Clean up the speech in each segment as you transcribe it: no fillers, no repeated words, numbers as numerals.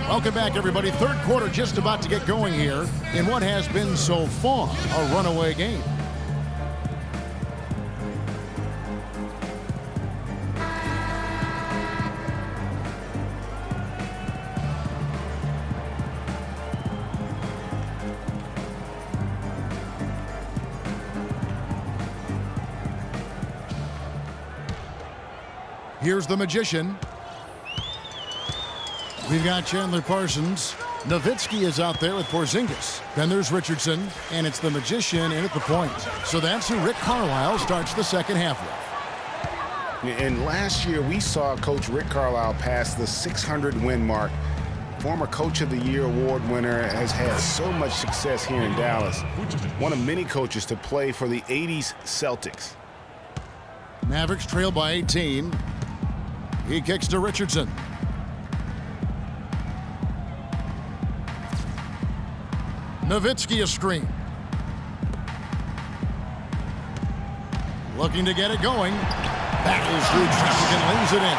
Welcome back, everybody. Third quarter just about to get going here in what has been so far a runaway game. Here's the magician. We've got Chandler Parsons. Nowitzki is out there with Porzingis. Then there's Richardson, and it's the magician in at the point. So that's who Rick Carlisle starts the second half with. And last year, we saw Coach Rick Carlisle pass the 600-win mark. Former Coach of the Year award winner, has had so much success here in Dallas. One of many coaches to play for the 80s Celtics. Mavericks trail by 18. He kicks to Richardson. Nowitzki a screen. Looking to get it going. Battles through traffic and lays it in.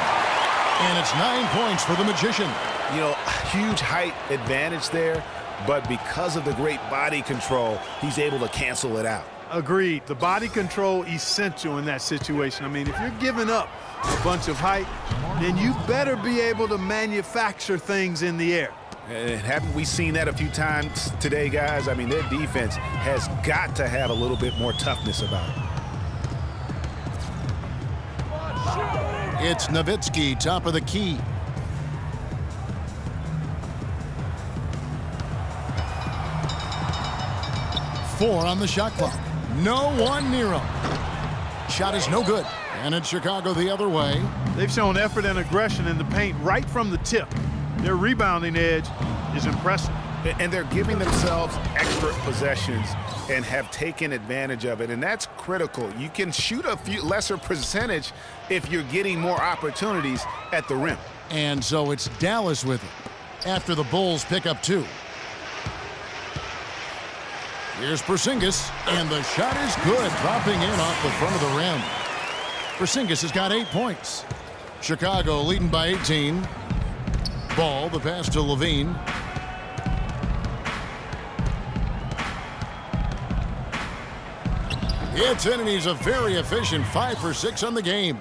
And it's 9 points for the magician. You know, huge height advantage there, but because of the great body control, he's able to cancel it out. Agreed. The body control essential in that situation. I mean, if you're giving up a bunch of height, then you better be able to manufacture things in the air. And haven't we seen that a few times today, guys? I mean, their defense has got to have a little bit more toughness about it. It's Nowitzki, top of the key. Four on the shot clock. No one near him. Shot is no good. And it's Chicago the other way. They've shown effort and aggression in the paint right from the tip. Their rebounding edge is impressive. And they're giving themselves extra possessions and have taken advantage of it. And that's critical. You can shoot a few lesser percentage if you're getting more opportunities at the rim. And so it's Dallas with it after the Bulls pick up 2. Here's Porzingis, and the shot is good, dropping in off the front of the rim. Porzingis has got 8 points. Chicago leading by 18. Ball, the pass to Levine. It's in, and he's a very efficient 5 for 6 on the game.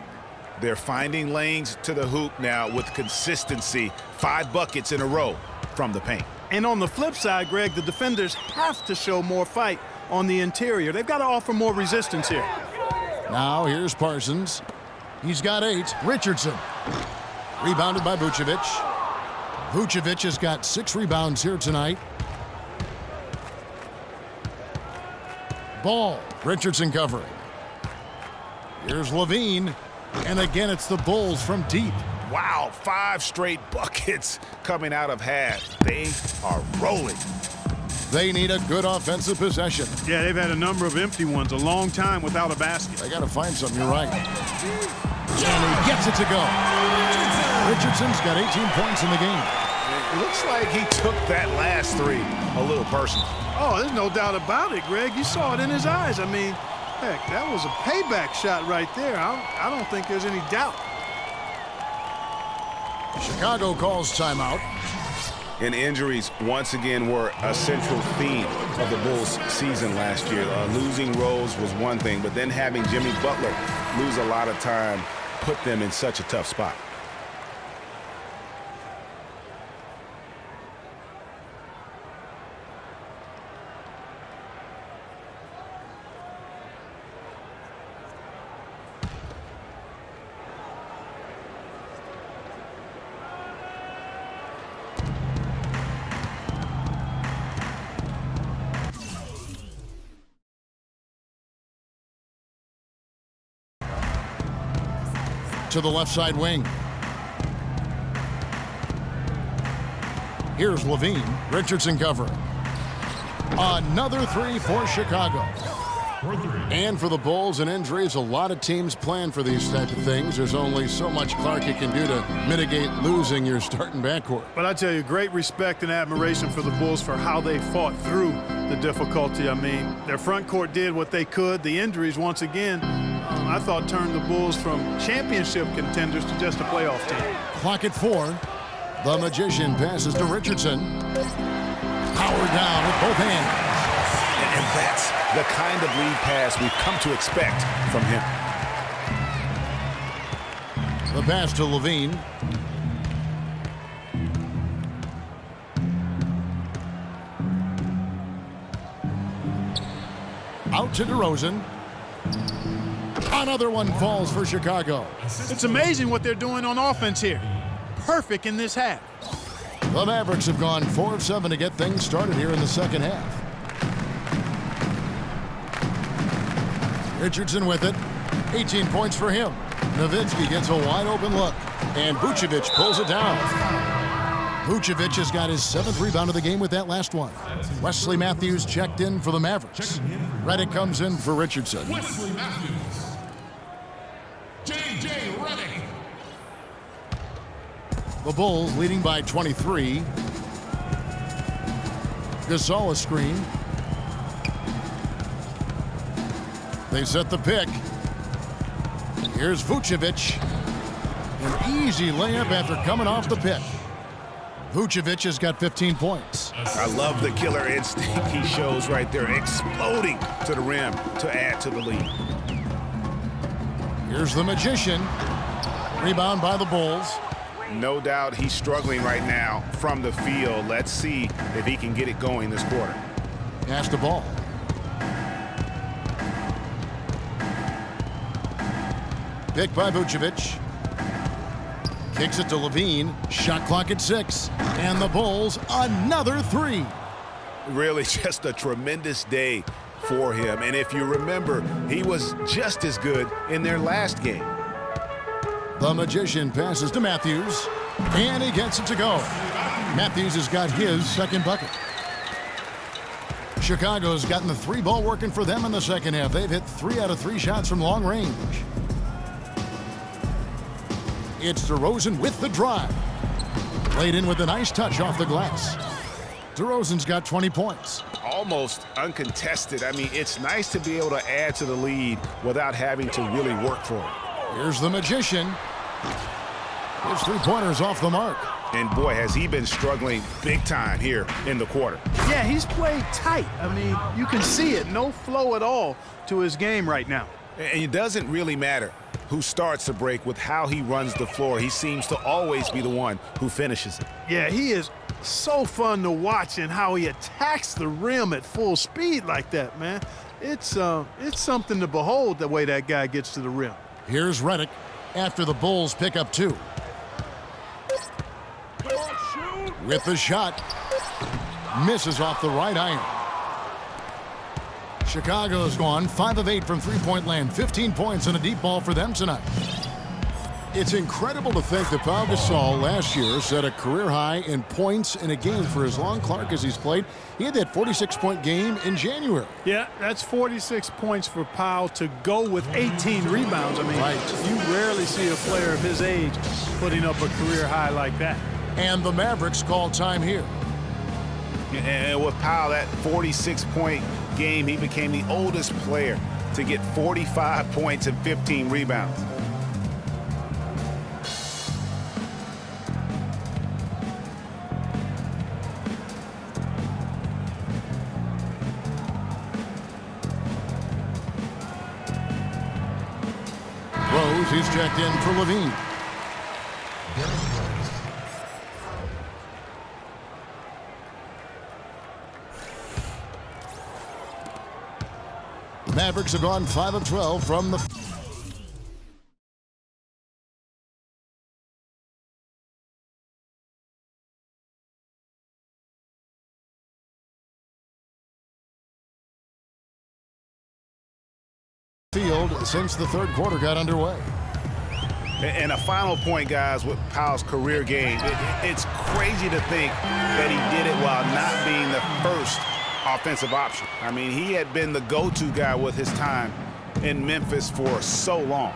They're finding lanes to the hoop now with consistency. 5 buckets in a row from the paint. And on the flip side, Greg, the defenders have to show more fight on the interior. They've got to offer more resistance here. Now here's Parsons. He's got 8. Richardson. Rebounded by Vucevic. Vucevic has got 6 rebounds here tonight. Ball. Richardson covering. Here's Levine. And again, it's the Bulls from deep. Wow, 5 straight buckets coming out of half. They are rolling. They need a good offensive possession. Yeah, they've had a number of empty ones, a long time without a basket. They got to find something, you're right. And he gets it to go. Richardson's got 18 points in the game. It looks like he took that last 3 a little personal. Oh, there's no doubt about it, Greg. You saw it in his eyes. I mean, heck, that was a payback shot right there. I don't think there's any doubt. Chicago calls timeout. And injuries once again were a central theme of the Bulls' season last year. Losing Rose was one thing, but then having Jimmy Butler lose a lot of time put them in such a tough spot. To the left side wing. Here's Levine. Richardson covering. Another 3 for Chicago. And for the Bulls and injuries, a lot of teams plan for these type of things. There's only so much Clark can do to mitigate losing your starting backcourt. But I tell you, great respect and admiration for the Bulls for how they fought through the difficulty. I mean, their front court did what they could. The injuries, once again, I thought turned the Bulls from championship contenders to just a playoff team. Clock at 4. The Magician passes to Richardson. Power down with both hands. And that's the kind of lead pass we've come to expect from him. The pass to Levine. Out to DeRozan. Another one falls for Chicago. It's amazing what they're doing on offense here. Perfect in this half. The Mavericks have gone 4 of 7 to get things started here in the second half. Richardson with it. 18 points for him. Nowitzki gets a wide open look. And Vucevic pulls it down. Vucevic has got his 7th rebound of the game with that last one. Wesley Matthews checked in for the Mavericks. Redick comes in for Richardson. Wesley Matthews. J.J. Redick. The Bulls leading by 23. Gasol a screen. They set the pick. Here's Vucevic. An easy layup after coming off the pick. Vucevic has got 15 points. I love the killer instinct he shows right there, exploding to the rim to add to the lead. Here's the Magician. Rebound by the Bulls. No doubt he's struggling right now from the field. Let's see if he can get it going this quarter. Pass the ball. Picked by Vucevic. Kicks it to Levine. Shot clock at 6. And the Bulls, another 3. Really just a tremendous day for him. And if you remember, he was just as good in their last game. The Magician passes to Matthews. And he gets it to go. Matthews has got his 2nd bucket. Chicago's gotten the 3-ball working for them in the second half. They've hit 3 out of 3 shots from long range. It's DeRozan with the drive. Laid in with a nice touch off the glass. DeRozan's got 20 points. Almost uncontested. I mean, it's nice to be able to add to the lead without having to really work for it. Here's the Magician. His 3-pointers off the mark. And boy, has he been struggling big time here in the quarter. Yeah, he's played tight. I mean, you can see it. No flow at all to his game right now. And it doesn't really matter who starts the break with how he runs the floor. He seems to always be the one who finishes it. Yeah, he is so fun to watch and how he attacks the rim at full speed like that, man. It's something to behold the way that guy gets to the rim. Here's Redick after the Bulls pick up 2. With the shot. Misses off the right iron. Chicago's gone 5 of 8 from three-point land. 15 points and a deep ball for them tonight. It's incredible to think that Pau Gasol last year set a career high in points in a game for as long Clark as he's played. He had that 46-point game in January. Yeah, that's 46 points for Pau to go with 18 rebounds. I mean, you rarely see a player of his age putting up a career high like that. And the Mavericks call time here. And with Pau, that 46-point game, he became the oldest player to get 45 points and 15 rebounds. Rose, he's checked in for Levine. Mavericks have gone 5 of 12 from the field since the third quarter got underway. And a final point, guys, with Pau's career game. It's crazy to think that he did it while not being the first offensive option. I mean, he had been the go-to guy with his time in Memphis for so long.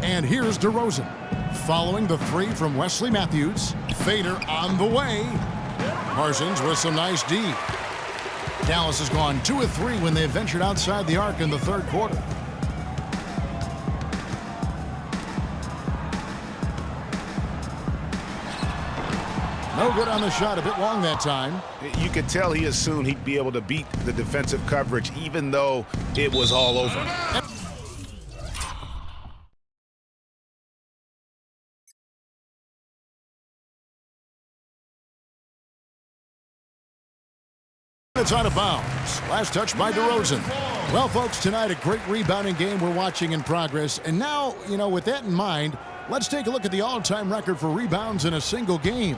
And here's DeRozan following the 3 from Wesley Matthews. Fader on the way. Parsons with some nice D. Dallas has gone 2 of 3 when they ventured outside the arc in the third quarter. No good on the shot. A bit long that time. You could tell he assumed he'd be able to beat the defensive coverage, even though it was all over. It's out of bounds. Last touch by DeRozan. Well, folks, tonight a great rebounding game we're watching in progress. And now, with that in mind, let's take a look at the all-time record for rebounds in a single game.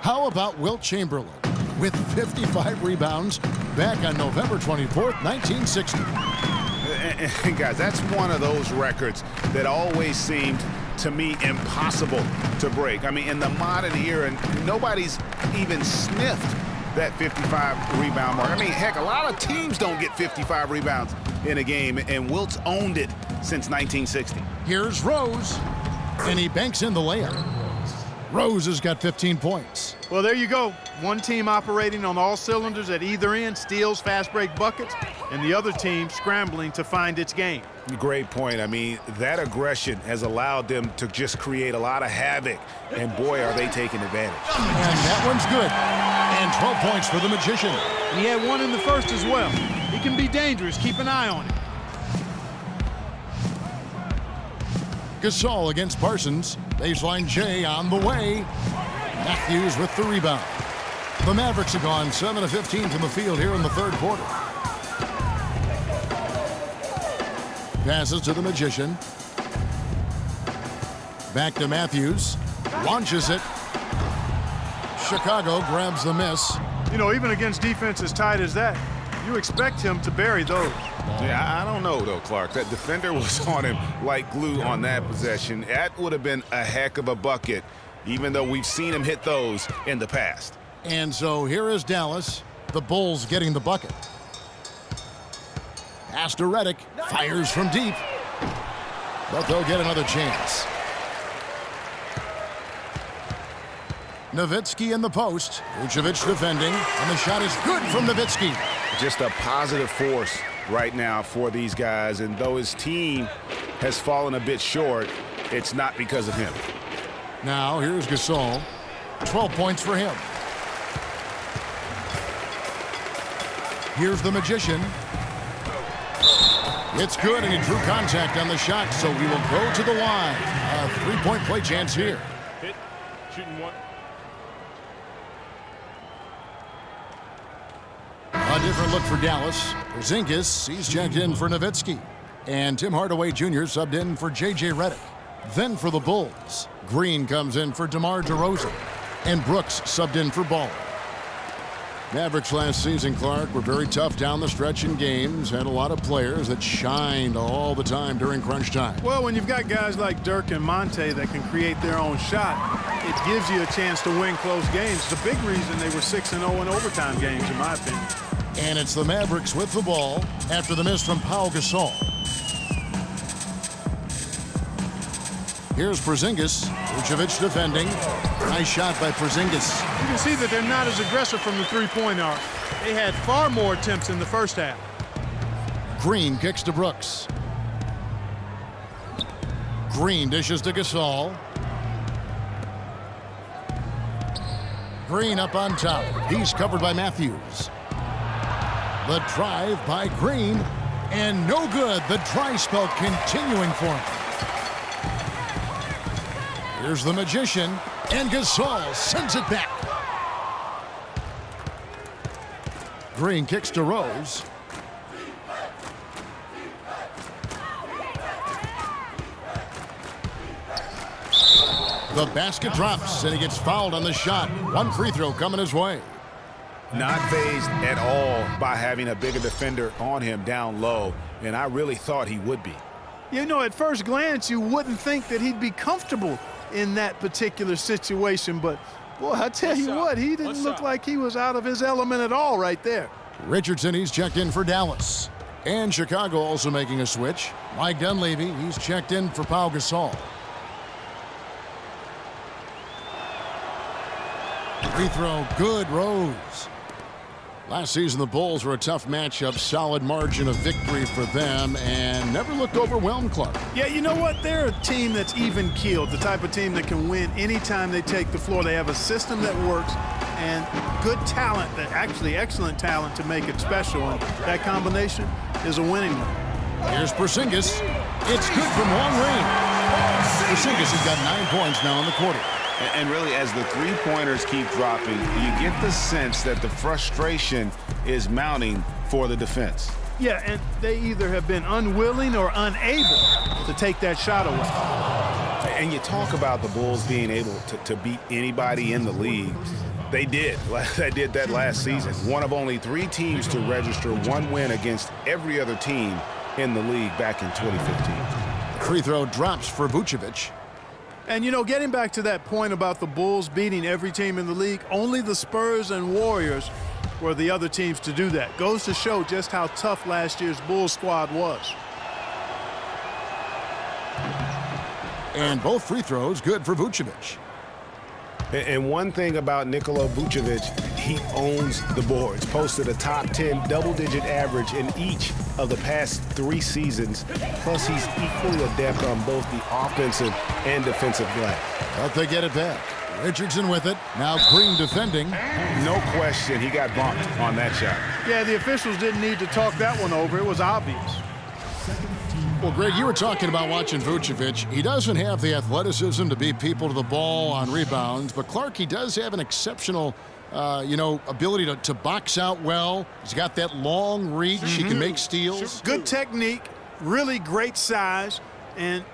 How about Wilt Chamberlain with 55 rebounds back on November 24th, 1960. And guys, that's one of those records that always seemed to me impossible to break. I mean, in the modern era, nobody's even sniffed that 55 rebound mark. I mean, heck, a lot of teams don't get 55 rebounds in a game, and Wilt's owned it since 1960. Here's Rose, and he banks in the layup. Rose has got 15 points. Well, there you go. One team operating on all cylinders at either end, steals, fast break buckets, and the other team scrambling to find its game. Great point. I mean, that aggression has allowed them to just create a lot of havoc, and boy, are they taking advantage. And that one's good. And 12 points for the Magician. And he had one in the first as well. He can be dangerous. Keep an eye on him. Gasol against Parsons. Baseline J on the way. Matthews with the rebound. The Mavericks have gone 7 of 15 from the field here in the third quarter. Passes to the Magician. Back to Matthews. Launches it. Chicago grabs the miss. Even against defense as tight as that, you expect him to bury those. Yeah, I don't know, though, Clark. That defender was on him like glue on that possession. That would have been a heck of a bucket, even though we've seen him hit those in the past. And so here is Dallas. The Bulls getting the bucket. Pass to Redick. Fires from deep. But they'll get another chance. Nowitzki in the post. Vucevic defending. And the shot is good from Nowitzki. Just a positive force right now for these guys. And though his team has fallen a bit short, it's not because of him. Now here's Gasol. 12 points for him. Here's the Magician. It's good, and he drew contact on the shot, so we will go to the line. A three-point play chance here. Hit. Shooting one. A different look for Dallas. Porzingis, he's checked in for Nowitzki. And Tim Hardaway Jr. subbed in for J.J. Redick. Then for the Bulls, Green comes in for DeMar DeRozan. And Brooks subbed in for Ball. Mavericks last season, Clark, were very tough down the stretch in games. Had a lot of players that shined all the time during crunch time. Well, when you've got guys like Dirk and Monte that can create their own shot, it gives you a chance to win close games. It's a big reason they were 6-0 in overtime games, in my opinion. And it's the Mavericks with the ball after the miss from Pau Gasol. Here's Porzingis. Vucevic defending. Nice shot by Porzingis. You can see that they're not as aggressive from the three-point arc. They had far more attempts in the first half. Green kicks to Brooks. Green dishes to Gasol. Green up on top. He's covered by Matthews. The drive by Green. And no good. The dry spell continuing for him. Here's the Magician, and Gasol sends it back. Green kicks to Rose. The basket drops, and he gets fouled on the shot. One free throw coming his way. Not fazed at all by having a bigger defender on him down low, and I really thought he would be. At first glance, you wouldn't think that he'd be comfortable in that particular situation, but boy, I tell you what, he didn't look like he was out of his element at all right there. Richardson, he's checked in for Dallas. And Chicago also making a switch. Mike Dunleavy, he's checked in for Pau Gasol. Free throw, good, Rose. Last season, the Bulls were a tough matchup, solid margin of victory for them, and never looked overwhelmed, Clark. Yeah, you know what? They're a team that's even-keeled, the type of team that can win anytime they take the floor. They have a system that works and good talent, that actually excellent talent to make it special, and that combination is a winning one. Here's Porzingis. It's good from long range. Porzingis has got 9 points now in the quarter. And really, as the three-pointers keep dropping, you get the sense that the frustration is mounting for the defense. Yeah, and they either have been unwilling or unable to take that shot away. And you talk about the Bulls being able to beat anybody in the league. They did. They did that last season. One of only 3 teams to register 1 win against every other team in the league back in 2015. Free throw drops for Vucevic. And, you know, getting back to that point about the Bulls beating every team in the league, only the Spurs and Warriors were the other teams to do that. Goes to show just how tough last year's Bulls squad was. And both free throws good for Vucevic. And one thing about Nikola Vucevic, he owns the boards. Posted a top 10 double-digit average in each of the past 3 seasons. Plus, he's equally adept on both the offensive and defensive glass. But they get it back. Richardson with it. Now Green defending. No question, he got bumped on that shot. Yeah, the officials didn't need to talk that one over. It was obvious. Well, Greg, you were talking about watching Vucevic. He doesn't have the athleticism to beat people to the ball on rebounds, but Clark, he does have an exceptional, ability to box out well. He's got that long reach. He can make steals. Good technique, really great size, and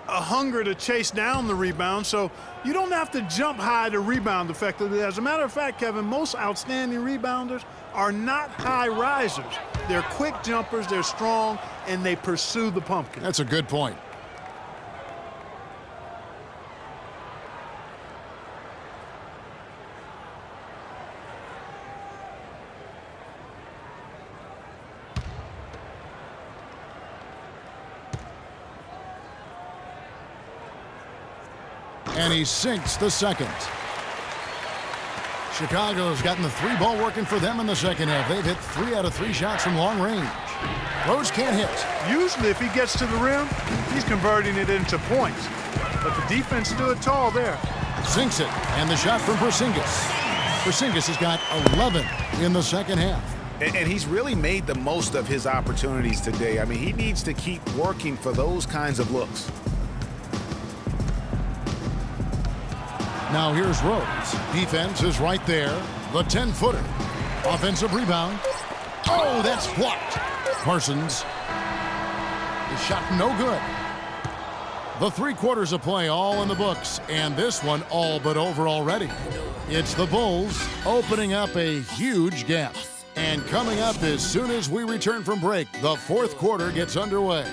a hunger to chase down the rebound. So you don't have to jump high to rebound effectively. As a matter of fact, Kevin, most outstanding rebounders are not high risers. They're quick jumpers, they're strong, and they pursue the pumpkin. That's a good point. And he sinks the second. Chicago's gotten the 3-ball working for them in the second half. They've hit 3 out of 3 shots from long range. Rose can't hit. Usually if he gets to the rim, he's converting it into points. But the defense stood tall there. Sinks it, and the shot from Porzingis. Porzingis has got 11 in the second half. And he's really made the most of his opportunities today. I mean, he needs to keep working for those kinds of looks. Now here's Rose. Defense is right there. The 10-footer. Offensive rebound. Oh, that's blocked. Parsons. The shot no good. The 3 quarters of play all in the books, and this one all but over already. It's the Bulls opening up a huge gap. And coming up as soon as we return from break, the 4th quarter gets underway.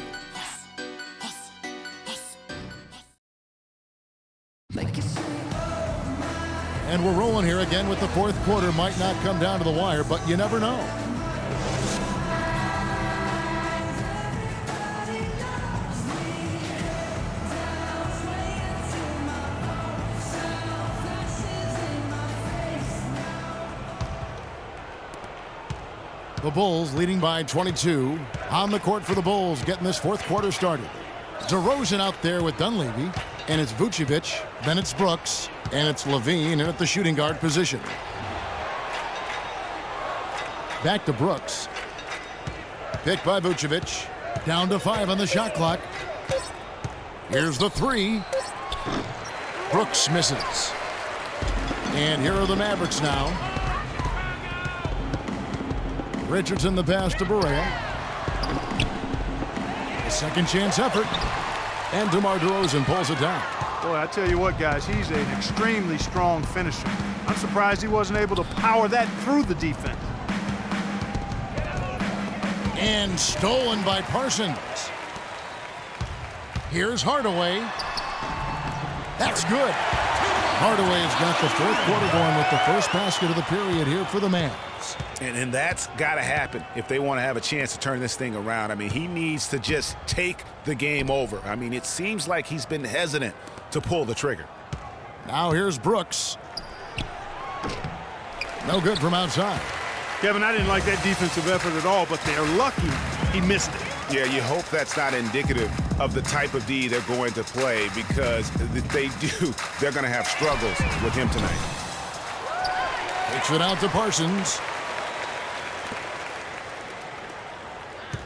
And we're rolling here again with the 4th quarter. Might not come down to the wire, but you never know. The Bulls leading by 22. On the court for the Bulls, getting this 4th quarter started. DeRozan out there with Dunleavy, and it's Vucevic, then it's Brooks, and it's Levine in at the shooting guard position. Back to Brooks. Picked by Vucevic. Down to 5 on the shot clock. Here's the 3. Brooks misses. And here are the Mavericks now. Richardson the pass to Barea. A second chance effort. And DeMar DeRozan pulls it down. Boy, I tell you what, guys, he's an extremely strong finisher. I'm surprised he wasn't able to power that through the defense. And stolen by Parsons. Here's Hardaway. That's good. Hardaway's got the 4th quarter going with the first basket of the period here for the Mavs. And that's got to happen if they want to have a chance to turn this thing around. I mean, he needs to just take the game over. I mean, it seems like he's been hesitant to pull the trigger. Now here's Brooks. No good from outside. Kevin, I didn't like that defensive effort at all, but they're lucky he missed it. Yeah, you hope that's not indicative of the type of D they're going to play, because if they do, they're going to have struggles with him tonight. Takes it out to Parsons.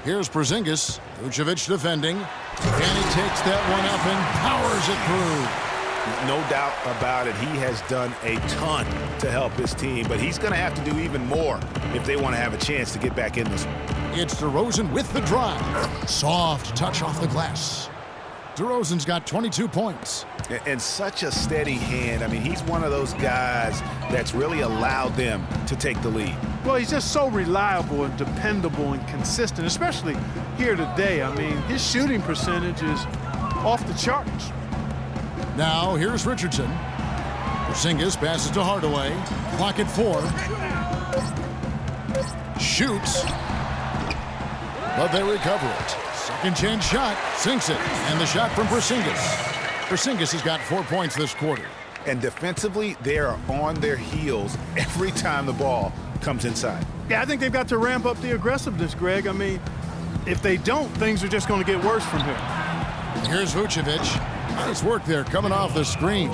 Here's Porzingis. Vucevic defending. And he takes that one up and powers it through. No doubt about it, he has done a ton to help his team, but he's going to have to do even more if they want to have a chance to get back in this one. It's DeRozan with the drive. Soft touch off the glass. DeRozan's got 22 points. And such a steady hand. I mean, he's one of those guys that's really allowed them to take the lead. Well, he's just so reliable and dependable and consistent, especially here today. I mean, his shooting percentage is off the charts. Now, here's Richardson. Porzingis passes to Hardaway. Clock at 4. Shoots. But they recover it. Second chance shot. Sinks it. And the shot from Porzingis. Porzingis has got 4 points this quarter. And defensively, they are on their heels every time the ball comes inside. Yeah, I think they've got to ramp up the aggressiveness, Greg. I mean, if they don't, things are just going to get worse from here. Here's Vucevic. Nice work there coming off the screen.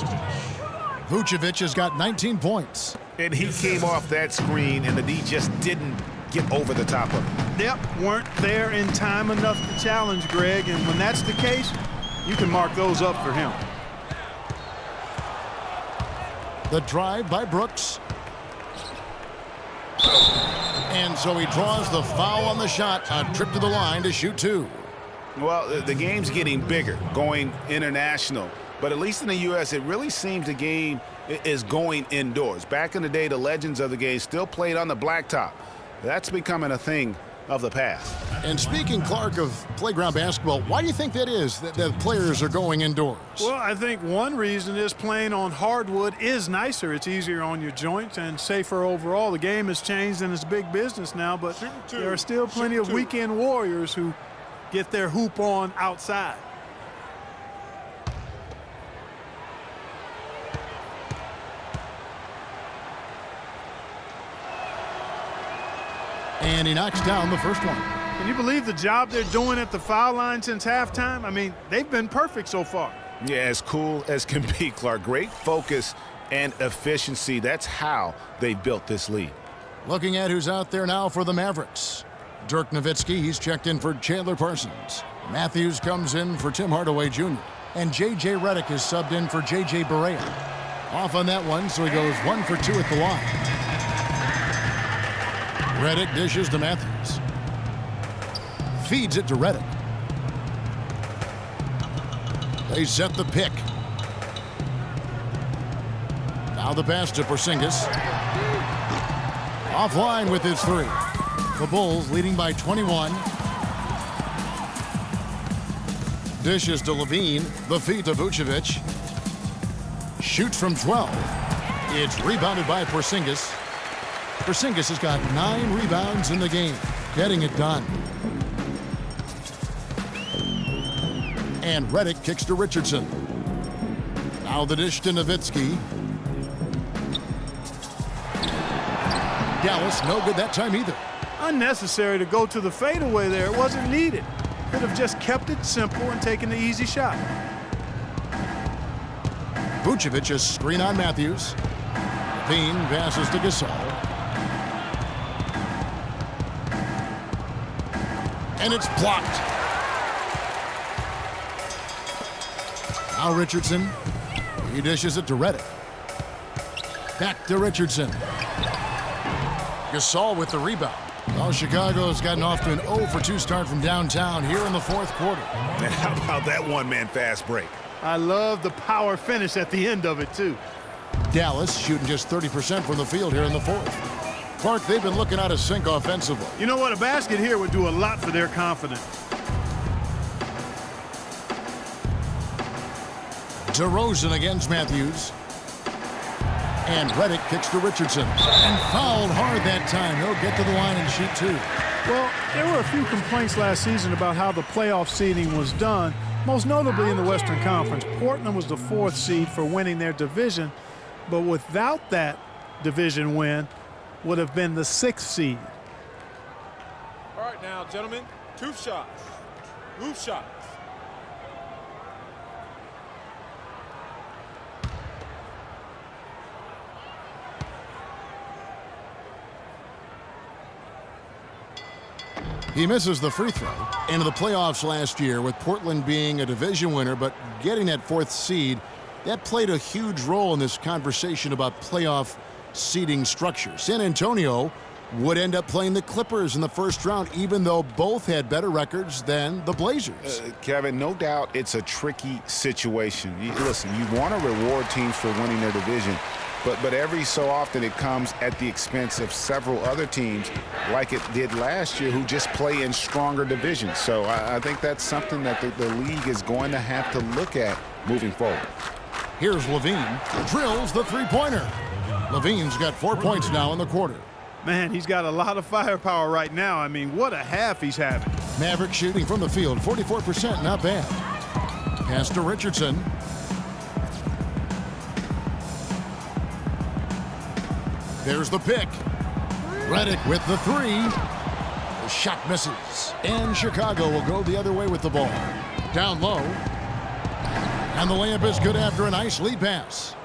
Vucevic has got 19 points. And he came off that screen, and the D just didn't get over the top of it. Yep, weren't there in time enough to challenge, Greg. And when that's the case, you can mark those up for him. The drive by Brooks. And so he draws the foul on the shot. A trip to the line to shoot 2. Well, the game's getting bigger, going international. But at least in the U.S., it really seems the game is going indoors. Back in the day, the legends of the game still played on the blacktop. That's becoming a thing of the past. And speaking, Clark, of playground basketball, why do you think that is, that players are going indoors? Well, I think one reason is playing on hardwood is nicer. It's easier on your joints and safer overall. The game has changed and it's big business now, but there are still plenty of weekend warriors who get their hoop on outside. And he knocks down the first one. Can you believe the job they're doing at the foul line since halftime? I mean, they've been perfect so far. Yeah, as cool as can be, Clark. Great focus and efficiency. That's how they built this lead. Looking at who's out there now for the Mavericks. Dirk Nowitzki, he's checked in for Chandler Parsons. Matthews comes in for Tim Hardaway Jr. And J.J. Redick is subbed in for J.J. Barea. Off on that one, so he goes 1 for 2 at the line. Redick dishes to Matthews. Feeds it to Redick. They set the pick. Now the pass to Porzingis. Offline with his 3. The Bulls leading by 21. Dishes to Levine. The feed to Vucevic. Shoots from 12. It's rebounded by Porzingis. Porzingis has got 9 rebounds in the game, getting it done. And Redick kicks to Richardson. Now the dish to Nowitzki. Dallas, no good that time either. Unnecessary to go to the fadeaway there. It wasn't needed. Could have just kept it simple and taken the easy shot. Vucevic a screen on Matthews. Levine passes to Gasol. And it's blocked. Now Richardson. He dishes it to Redick. Back to Richardson. Gasol with the rebound. Well, Chicago's gotten off to an 0 for 2 start from downtown here in the 4th quarter. And how about that one-man fast break? I love the power finish at the end of it, too. Dallas shooting just 30% from the field here in the 4th. Clark, they've been looking out of sync offensively. You know what? A basket here would do a lot for their confidence. DeRozan against Matthews. And Redick kicks to Richardson. And fouled hard that time. He'll get to the line and shoot 2. Well, there were a few complaints last season about how the playoff seeding was done, most notably in the Western Conference. Portland was the 4th seed for winning their division, but without that division win, would have been the 6th seed. All right, now, gentlemen, 2 shots. Move shots. He misses the free throw. Into the playoffs last year with Portland being a division winner, but getting that 4th seed, that played a huge role in this conversation about playoff seeding structure. San Antonio would end up playing the Clippers in the first round, even though both had better records than the Blazers. Kevin, no doubt it's a tricky situation. Listen, you want to reward teams for winning their division, but every so often it comes at the expense of several other teams, like it did last year, who just play in stronger divisions. So I think that's something that the league is going to have to look at moving forward. Here's Levine, drills the three-pointer. Levine's got 4 points now in the quarter. Man, he's got a lot of firepower right now. I mean, what a half he's having. Mavericks shooting from the field, 44%, not bad. Pass to Richardson. There's the pick. Redick with the 3. The shot misses. And Chicago will go the other way with the ball. Down low. And the layup is good after a nice lead pass.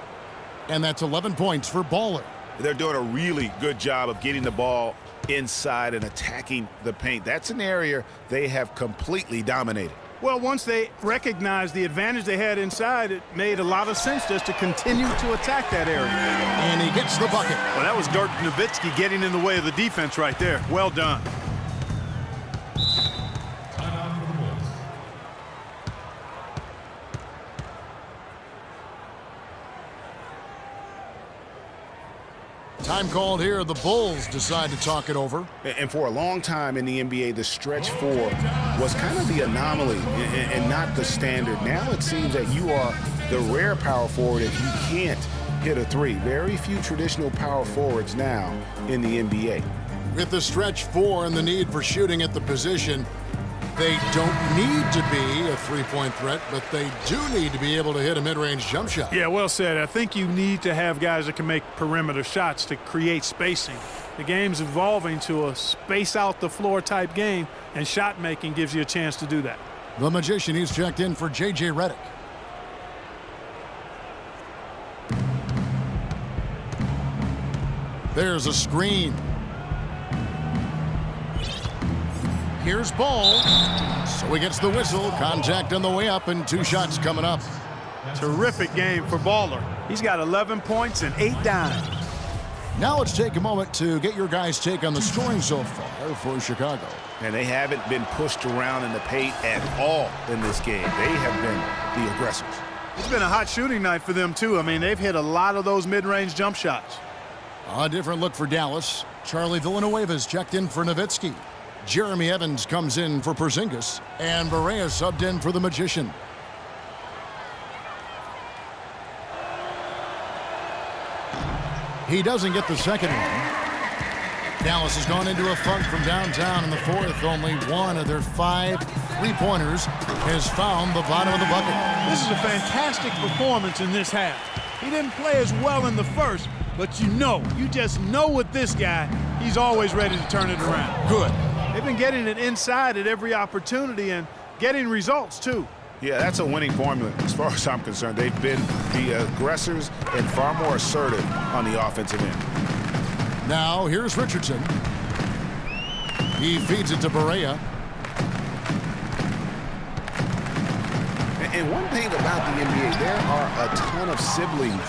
And that's 11 points for Baller. They're doing a really good job of getting the ball inside and attacking the paint. That's an area they have completely dominated. Well, once they recognized the advantage they had inside, it made a lot of sense just to continue to attack that area. And he gets the bucket. Well, that was Dirk Nowitzki getting in the way of the defense right there. Well done. Timeout for the Bulls. Time called here. The Bulls decide to talk it over. And for a long time in the NBA, the stretch 4 was kind of the anomaly and not the standard. Now it seems that you are the rare power forward if you can't hit a 3. Very few traditional power forwards now in the NBA. With the stretch 4 and the need for shooting at the position, they don't need to be a three-point threat, but they do need to be able to hit a mid-range jump shot. Yeah, well said. I think you need to have guys that can make perimeter shots to create spacing. The game's evolving to a space-out-the-floor type game, and shot making gives you a chance to do that. The Magician, he's checked in for J.J. Redick. There's a screen. Here's Ball. So he gets the whistle. Contact on the way up, and 2 shots coming up. Terrific game for Baller. He's got 11 points and 8 dimes. Now let's take a moment to get your guys' take on the scoring so far for Chicago. And they haven't been pushed around in the paint at all in this game. They have been the aggressors. It's been a hot shooting night for them, too. I mean, they've hit a lot of those mid-range jump shots. A different look for Dallas. Charlie Villanueva's checked in for Nowitzki. Jeremy Evans comes in for Porzingis. And Barea subbed in for the Magician. He doesn't get the second one. Dallas has gone into a funk from downtown in the 4th. Only 1 of their 5 three-pointers has found the bottom of the bucket. This is a fantastic performance in this half. He didn't play as well in the first, but you just know with this guy, he's always ready to turn it around. Good. They've been getting it inside at every opportunity and getting results, too. Yeah, that's a winning formula as far as I'm concerned. They've been the aggressors and far more assertive on the offensive end. Now, here's Richardson. He feeds it to Barea. And one thing about the NBA, there are a ton of siblings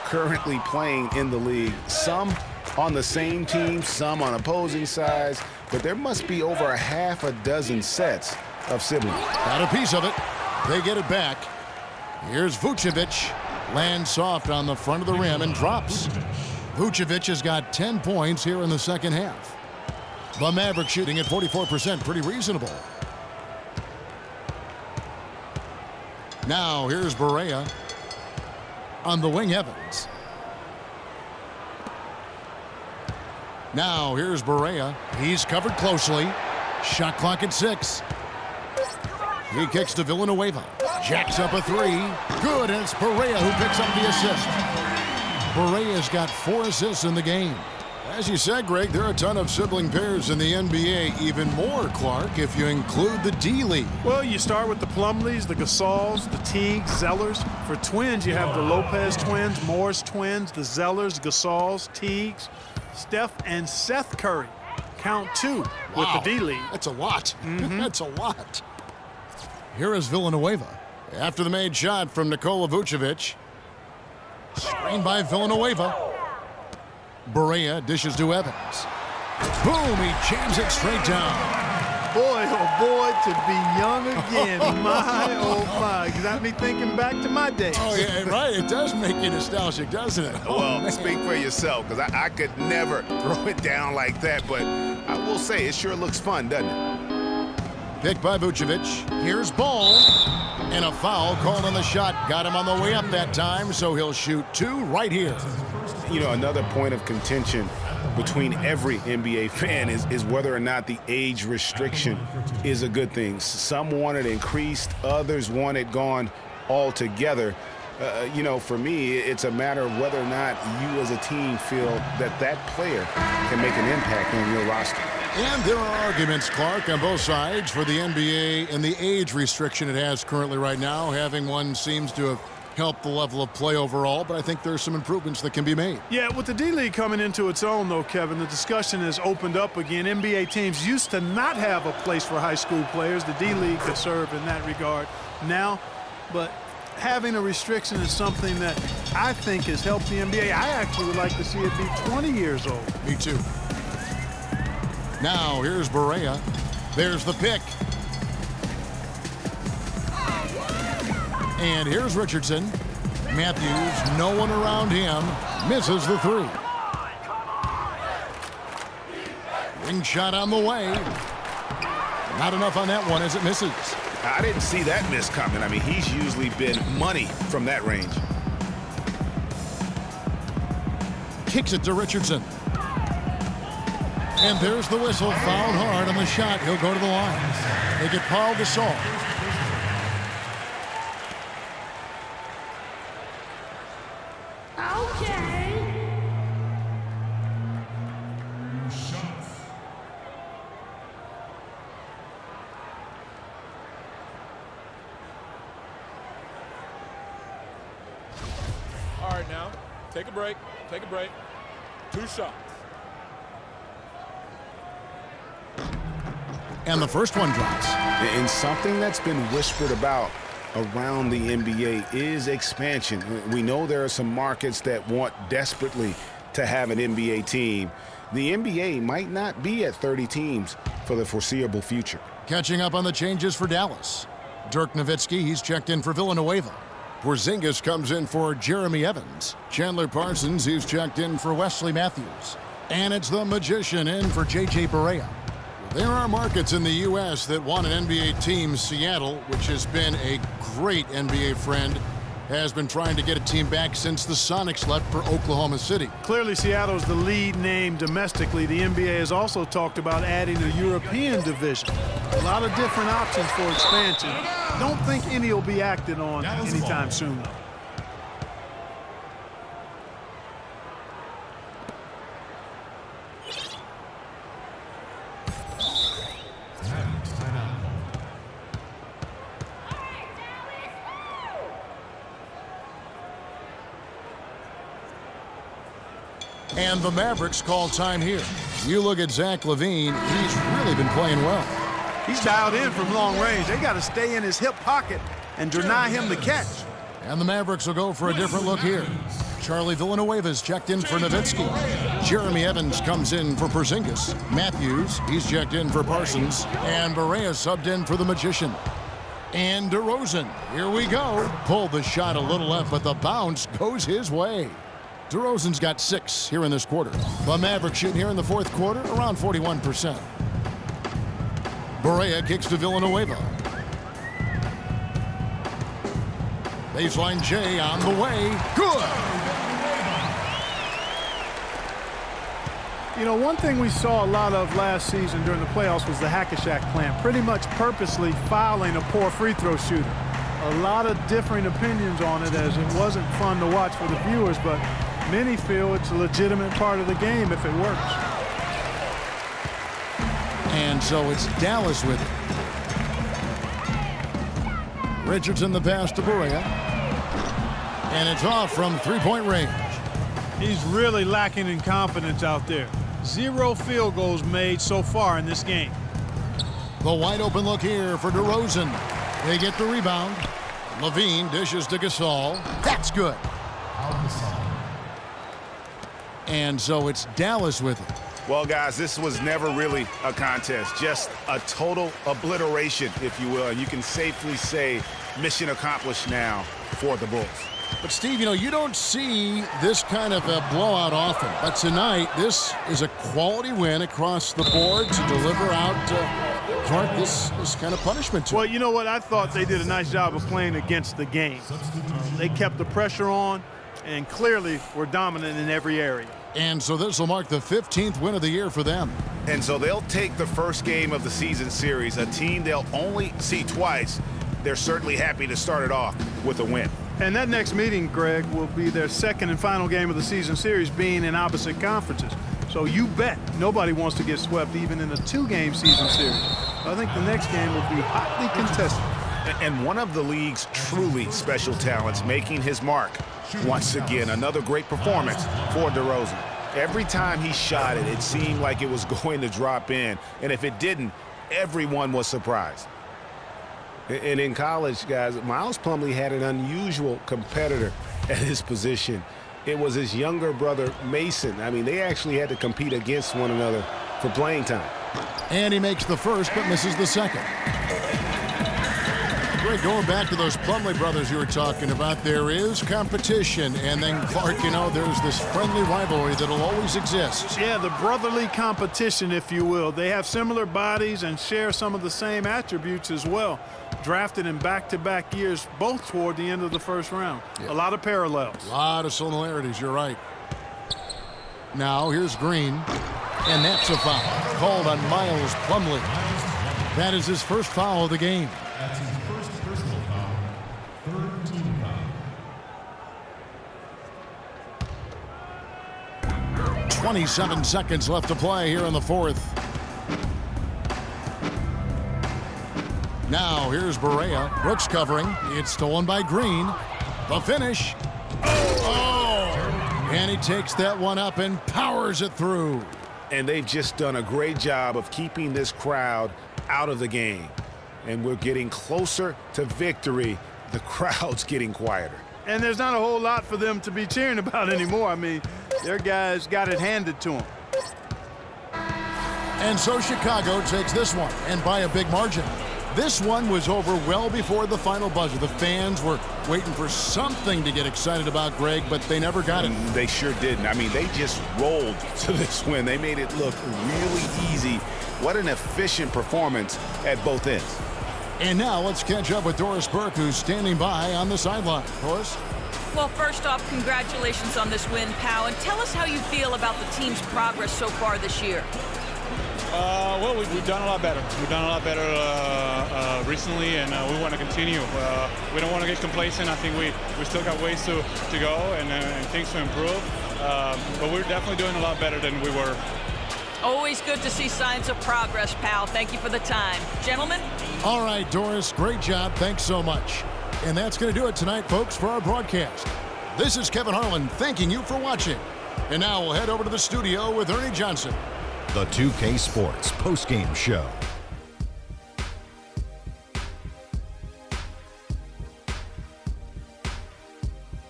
currently playing in the league. Some on the same team, some on opposing sides, but there must be over a half a dozen sets of siblings. Got a piece of it. They get it back. Here's Vucevic. Lands soft on the front of the rim and drops. Vucevic has got 10 points here in the second half. The Mavericks shooting at 44%, pretty reasonable. Now here's Barea. On the wing, Evans. Now here's Barea. He's covered closely. Shot clock at 6. He kicks to Villanueva. Jacks up a 3. Good, and it's Barea who picks up the assist. Barea's got 4 assists in the game. As you said, Greg, there are a ton of sibling pairs in the NBA. Even more, Clark, if you include the D-League. Well, you start with the Plumlees, the Gasols, the Teagues, Zellers. For twins, you have the Lopez twins, Morris twins, the Zellers, Gasols, Teagues, Steph, and Seth Curry. Count 2 with the D-League. That's a lot. That's a lot. Here is Villanueva. After the made shot from Nikola Vucevic. Screened by Villanueva. Barea dishes to Evans. Boom, he jams it straight down. Boy, oh boy, to be young again. My, oh my. Got me thinking back to my days. Oh, yeah, right. It does make you nostalgic, doesn't it? Well, man. speak for yourself, because I could never throw it down like that, but I will say it sure looks fun, doesn't it? Picked by Vucevic. Here's Ball. And a foul called on the shot. Got him on the way up that time, so he'll shoot 2 right here. You know, another point of contention between every NBA fan is whether or not the age restriction is a good thing. Some want it increased, others want it gone altogether. You know, for me, it's a matter of whether or not you as a team feel that that player can make an impact on your roster. And there are arguments, Clark, on both sides for the NBA and the age restriction it has currently right now. Having one seems to have helped the level of play overall, but I think there's some improvements that can be made. Yeah, with the D-League coming into its own, though, Kevin, the discussion has opened up again. NBA teams used to not have a place for high school players. The D-League could serve in that regard now, but having a restriction is something that I think has helped the NBA. I actually would like to see it be 20 years old. Me too. Now, here's Barea. There's the pick. And here's Richardson. Matthews, no one around him, misses the 3. Ring shot on the way. Not enough on that one as it misses. I didn't see that miss coming. I mean, he's usually been money from that range. Kicks it to Richardson. And there's the whistle. Fouled hard on the shot. He'll go to the line. They get Paul Gasol. All right, now, take a break. Take a break. 2 shots. And the first one drops. And something that's been whispered about around the NBA is expansion. We know there are some markets that want desperately to have an NBA team. The NBA might not be at 30 teams for the foreseeable future. Catching up on the changes for Dallas. Dirk Nowitzki, he's checked in for Villanueva. Porzingis comes in for Jeremy Evans. Chandler Parsons, he's checked in for Wesley Matthews. And it's the Magician in for J.J. Barea. There are markets in the U.S. that want an NBA team. Seattle, which has been a great NBA friend, has been trying to get a team back since the Sonics left for Oklahoma City. Clearly, Seattle's the lead name domestically. The NBA has also talked about adding a European division. A lot of different options for expansion. Don't think any will be acted on anytime soon, though. And the Mavericks call time here. You look at Zach LaVine, he's really been playing well. He's dialed in from long range. They got to stay in his hip pocket and deny him the catch. And the Mavericks will go for a different look here. Charlie Villanueva's checked in for Nowitzki. Jeremy Evans comes in for Porzingis. Matthews, he's checked in for Parsons. And Barea subbed in for the Magician. And DeRozan, here we go. Pulled the shot a little left, but the bounce goes his way. DeRozan's got 6 here in this quarter. The Mavericks shooting here in the fourth quarter, around 41%. Barea kicks to Villanueva. Baseline J on the way. Good! You know, one thing we saw a lot of last season during the playoffs was the hack-a-shack plan, pretty much purposely fouling a poor free throw shooter. A lot of differing opinions on it, as it wasn't fun to watch for the viewers, but Many feel it's a legitimate part of the game if it works. And so it's Dallas with it. Richardson the pass to Berea. And it's off from three-point range. He's really lacking in confidence out there. 0 field goals made so far in this game. The wide open look here for DeRozan. They get the rebound. Levine dishes to Gasol. That's good. And so it's Dallas with it. Well, guys, this was never really a contest, just a total obliteration, if you will. And you can safely say mission accomplished now for the Bulls. But, Steve, you don't see this kind of a blowout often. But tonight, this is a quality win across the board to deliver out Clark this kind of punishment to. Well, you know what? I thought they did a nice job of playing against the game. They kept the pressure on and clearly were dominant in every area. And so this will mark the 15th win of the year for them. And so they'll take the first game of the season series, a team they'll only see twice. They're certainly happy to start it off with a win. And that next meeting, Greg, will be their second and final game of the season series, being in opposite conferences. So you bet nobody wants to get swept even in a 2-game season series. I think the next game will be hotly contested. And one of the league's truly special talents making his mark. Once again, another great performance for DeRozan. Every time he shot it, it seemed like it was going to drop in. And if it didn't, everyone was surprised. And in college, guys, Miles Plumlee had an unusual competitor at his position. It was his younger brother, Mason. I mean, they actually had to compete against one another for playing time. And he makes the first but misses the second. Greg, going back to those Plumlee brothers you were talking about, there is competition. And then, Clark, there's this friendly rivalry that'll always exist. Yeah, the brotherly competition, if you will. They have similar bodies and share some of the same attributes as well. Drafted in back-to-back years, both toward the end of the first round. Yeah. A lot of parallels. A lot of similarities, you're right. Now, here's Green. And that's a foul called on Miles Plumlee. That is his first foul of the game. That's his first personal foul. Third team foul. 27 seconds left to play here in the fourth. Now here's Berea. Brooks covering. It's stolen by Green. The finish. Oh! And he takes that one up and powers it through. And they've just done a great job of keeping this crowd out of the game. And we're getting closer to victory. The crowd's getting quieter. And there's not a whole lot for them to be cheering about anymore. I mean, their guys got it handed to them. And so Chicago takes this one, and by a big margin. This one was over well before the final buzzer. The fans were waiting for something to get excited about, Greg, but they never got it. They sure didn't. I mean, they just rolled to this win. They made it look really easy. What an efficient performance at both ends. And now let's catch up with Doris Burke, who's standing by on the sideline. Doris? Well, first off, congratulations on this win, Pau, and tell us how you feel about the team's progress so far this year. Well, we've done a lot better. We've done a lot better recently, and we want to continue. We don't want to get complacent. I think we still got ways to go and things to improve. But we're definitely doing a lot better than we were. Always good to see signs of progress, Pal. Thank you for the time. Gentlemen? All right, Doris, great job. Thanks so much. And that's going to do it tonight, folks, for our broadcast. This is Kevin Harlan thanking you for watching. And now we'll head over to the studio with Ernie Johnson. The 2K Sports postgame show.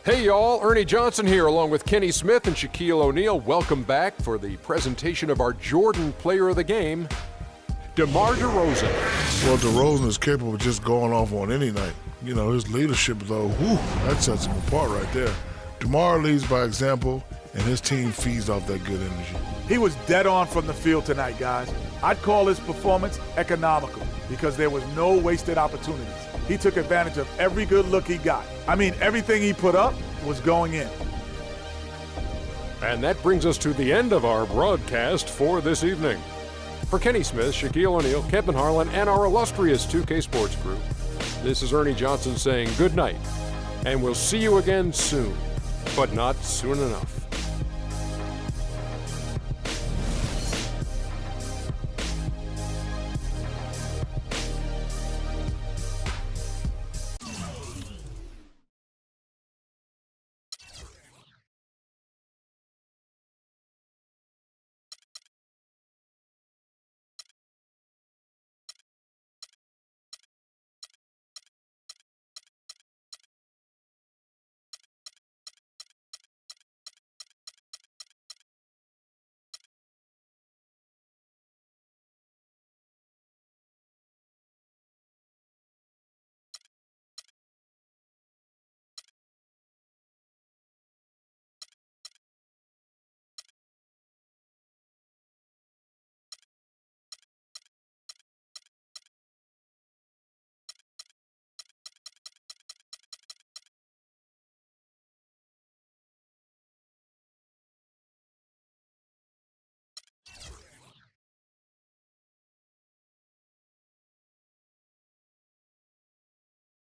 Hey y'all, Ernie Johnson here along with Kenny Smith and Shaquille O'Neal. Welcome back for the presentation of our Jordan Player of the Game, DeMar DeRozan. Well, DeRozan is capable of just going off on any night. You know, his leadership, though, that sets him apart right there. DeMar leads by example, and his team feeds off that good energy. He was dead on from the field tonight, guys. I'd call his performance economical because there was no wasted opportunities. He took advantage of every good look he got. I mean, everything he put up was going in. And that brings us to the end of our broadcast for this evening. For Kenny Smith, Shaquille O'Neal, Kevin Harlan, and our illustrious 2K Sports crew, this is Ernie Johnson saying good night, and we'll see you again soon, but not soon enough.